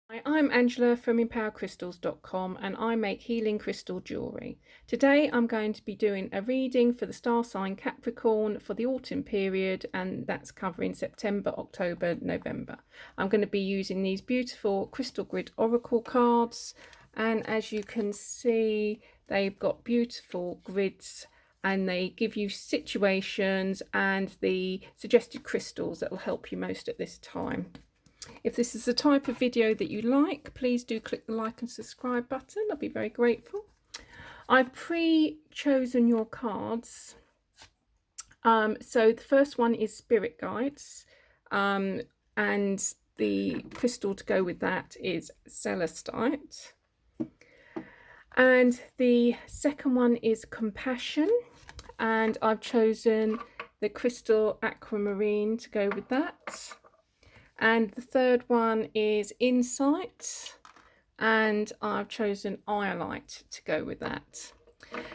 Hi, I'm Angela from empowercrystals.com and I make healing crystal jewellery. Today I'm going to be doing a reading for the star sign Capricorn for the autumn period, and that's covering September, October, November. I'm going to be using these beautiful crystal grid oracle cards, and as you can see they've got beautiful grids and they give you situations and the suggested crystals that will help you most at this time. If this is the type of video that you like, please do click the like and subscribe button. I'll be very grateful. I've pre-chosen your cards. So the first one is Spirit Guides, and the crystal to go with that is Celestite. And the second one is Compassion, and I've chosen the crystal Aquamarine to go with that. And the third one is Insight, and I've chosen Iolite to go with that.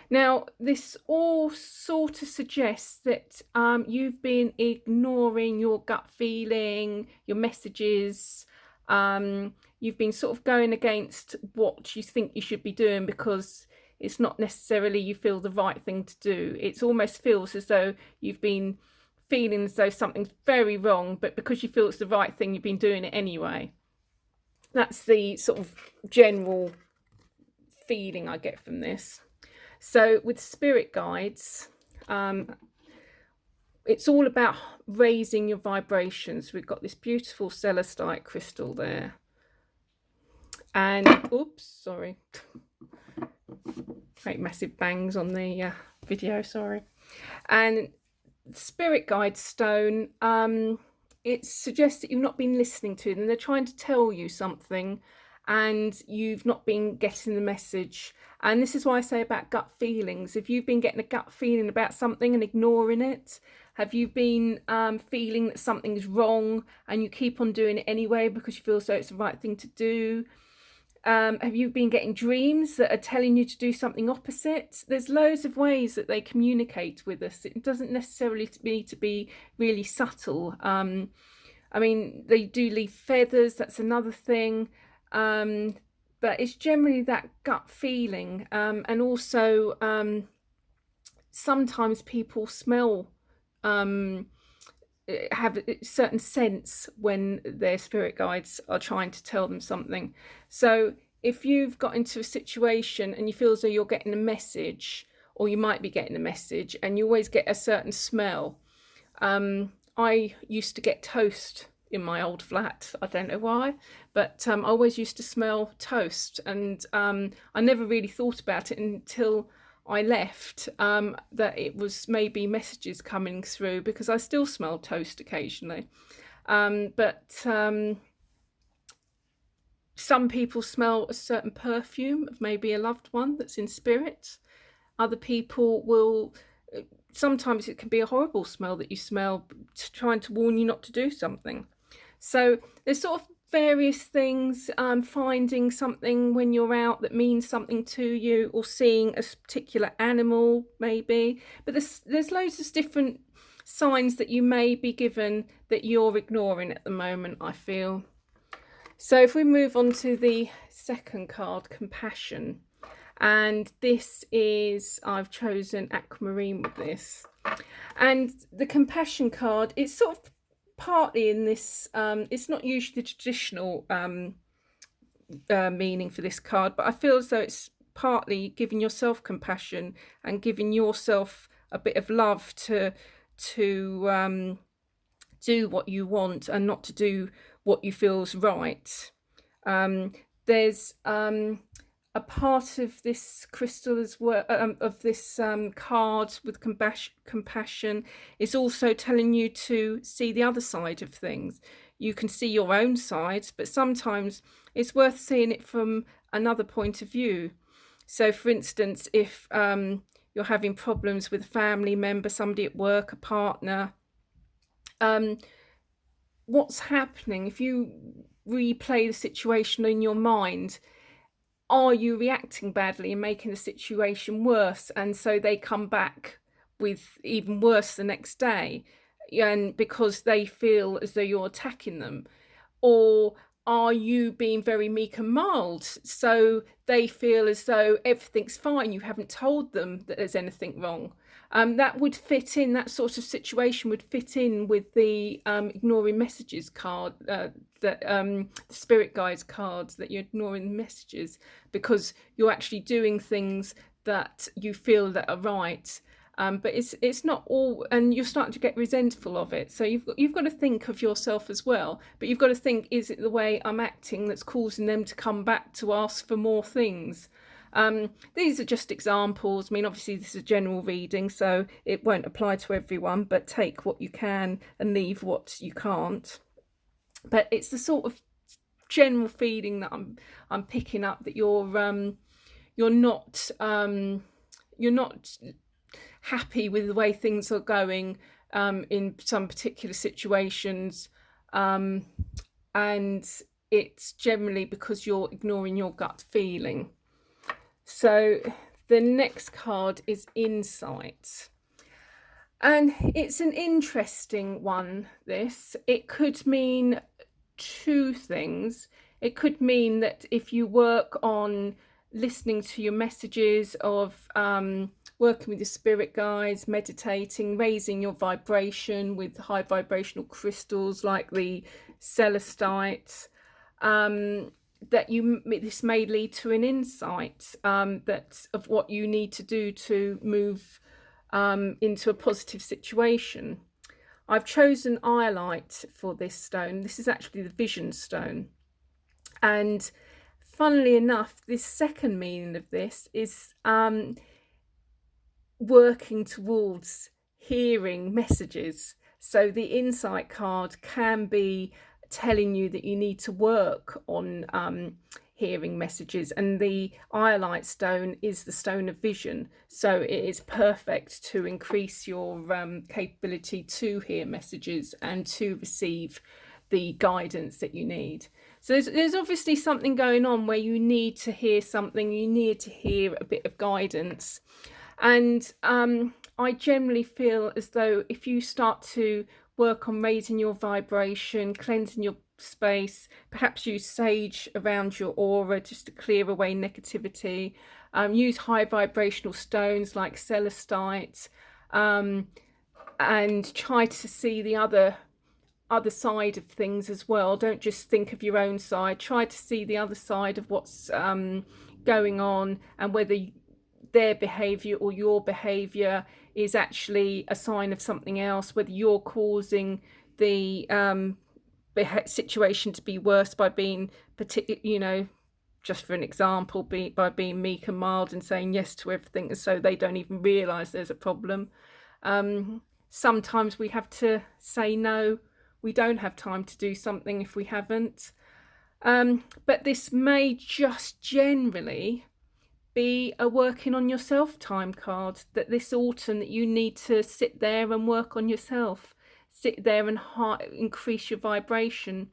Now, this all sort of suggests that you've been ignoring your gut feeling, your messages. You've been sort of going against what you think you should be doing because it's not necessarily you feel the right thing to do. It almost feels as though you've been feeling as though something's very wrong, but because you feel it's the right thing, you've been doing it anyway. That's the sort of general feeling I get from this. So with Spirit Guides, it's all about raising your vibrations. We've got this beautiful celestite crystal there, and oops, sorry, make massive bangs on the video, sorry. And Spirit Guide stone, it suggests that you've not been listening to them. They're trying to tell you something and you've not been getting the message. And this is why I say about gut feelings. If you've been getting a gut feeling about something and ignoring it, have you been feeling that something's wrong and you keep on doing it anyway because you feel so it's the right thing to do? Have you been getting dreams that are telling you to do something opposite? There's loads of ways that they communicate with us. It doesn't necessarily need to be really subtle. I mean, they do leave feathers, that's another thing. But it's generally that gut feeling. And also, sometimes people smell, have a certain sense when their spirit guides are trying to tell them something. So if you've got into a situation and you feel as though you're getting a message, or you might be getting a message, and you always get a certain smell. I used to get toast in my old flat. I don't know why, but I always used to smell toast, and I never really thought about it until I left, that it was maybe messages coming through, because I still smell toast occasionally. But some people smell a certain perfume of maybe a loved one that's in spirit. Other people will, sometimes it can be a horrible smell that you smell trying to warn you not to do something. So there's sort of various things, finding something when you're out that means something to you, or seeing a particular animal maybe. But there's loads of different signs that you may be given that you're ignoring at the moment, I feel. So if we move on to the second card, Compassion, and this is, I've chosen Aquamarine with this. And the Compassion card, it's sort of partly in this, it's not usually the traditional meaning for this card, but I feel as though it's partly giving yourself compassion and giving yourself a bit of love to do what you want and not to do what you feel's right. There's a part of this crystal as well, of this card with compassion, is also telling you to see the other side of things. You can see your own side, but sometimes it's worth seeing it from another point of view. So for instance, if you're having problems with a family member, somebody at work, a partner, what's happening? If you replay the situation in your mind, are you reacting badly and making the situation worse? And so they come back with even worse the next day, and because they feel as though you're attacking them. Or are you being very meek and mild? So they feel as though everything's fine. You haven't told them that there's anything wrong. That would fit in, that sort of situation would fit in with the ignoring messages card, the spirit guides cards, that you're ignoring the messages because you're actually doing things that you feel that are right. But it's not all, and you're starting to get resentful of it. So you've got to think of yourself as well. But you've got to think: is it the way I'm acting that's causing them to come back to ask for more things? These are just examples. I mean, obviously this is a general reading, so it won't apply to everyone. But take what you can and leave what you can't. But it's the sort of general feeling that I'm picking up, that you're not happy with the way things are going in some particular situations, and it's generally because you're ignoring your gut feeling. So the next card is Insight, and it's an interesting one. It could mean two things. It could mean that if you work on listening to your messages, of working with your spirit guides, meditating, raising your vibration with high vibrational crystals like the celestite, that this may lead to an insight that of what you need to do to move into a positive situation. I've chosen iolite for this stone. This is actually the vision stone. And funnily enough, this second meaning of this is working towards hearing messages. So the insight card can be telling you that you need to work on hearing messages, and the iolite stone is the stone of vision, so it is perfect to increase your capability to hear messages and to receive the guidance that you need. So there's obviously something going on where you need to hear something, you need to hear a bit of guidance. And I generally feel as though if you start to work on raising your vibration, cleansing your space, perhaps use sage around your aura just to clear away negativity, use high vibrational stones like celestite, and try to see the other side of things as well. Don't just think of your own side. Try to see the other side of what's going on, and whether their behavior or your behavior is actually a sign of something else, whether you're causing the situation to be worse by being just for an example, by being meek and mild and saying yes to everything, and so they don't even realize there's a problem. Sometimes we have to say no, we don't have time to do something if we haven't. But this may just generally be a working on yourself time card, that this autumn that you need to sit there and work on yourself, sit there and increase your vibration.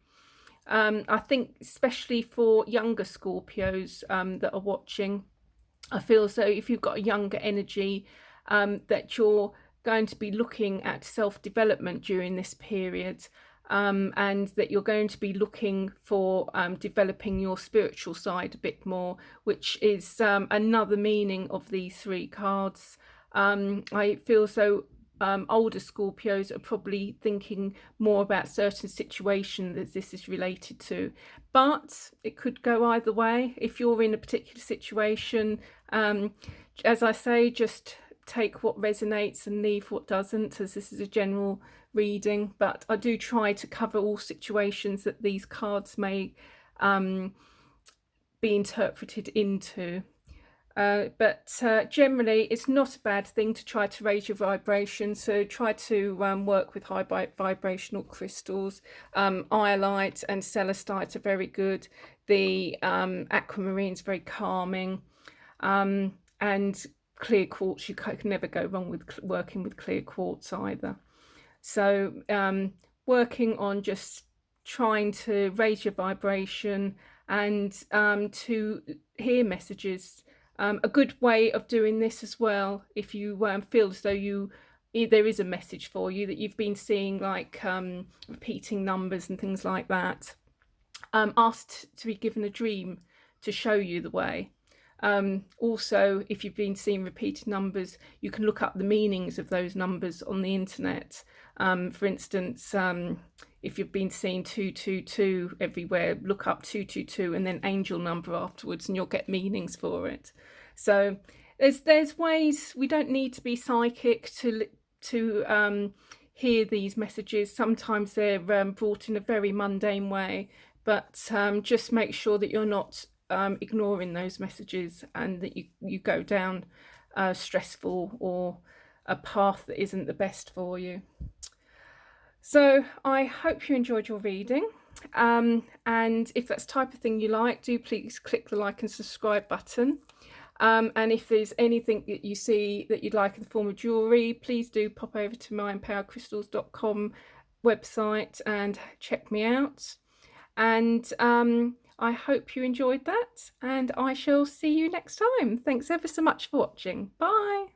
I think especially for younger Scorpios that are watching, I feel as though if you've got a younger energy, that you're going to be looking at self-development during this period, and that you're going to be looking for developing your spiritual side a bit more, which is another meaning of these three cards. I feel so older Scorpios are probably thinking more about certain situations that this is related to, but it could go either way. If you're in a particular situation, as I say, just take what resonates and leave what doesn't, as this is a general reading, but I do try to cover all situations that these cards may be interpreted into. But generally it's not a bad thing to try to raise your vibration, so try to work with high vibrational crystals. Iolite and celestite are very good. The aquamarine is very calming, and clear quartz, you can never go wrong with working with clear quartz either. So working on just trying to raise your vibration and to hear messages. A good way of doing this as well, if you feel as though there is a message for you, that you've been seeing like repeating numbers and things like that, asked to be given a dream to show you the way. Also, if you've been seeing repeated numbers, you can look up the meanings of those numbers on the internet. For instance, if you've been seeing 222 everywhere, look up 222 and then angel number afterwards, and you'll get meanings for it. So there's ways. We don't need to be psychic to hear these messages. Sometimes they're brought in a very mundane way, but just make sure that you're not ignoring those messages, and that you go down stressful or a path that isn't the best for you. So I hope you enjoyed your reading, and if that's the type of thing you like, do please click the like and subscribe button. And if there's anything that you see that you'd like in the form of jewellery, please do pop over to myempoweredcrystals.com website and check me out. And I hope you enjoyed that, and I shall see you next time. Thanks ever so much for watching. Bye.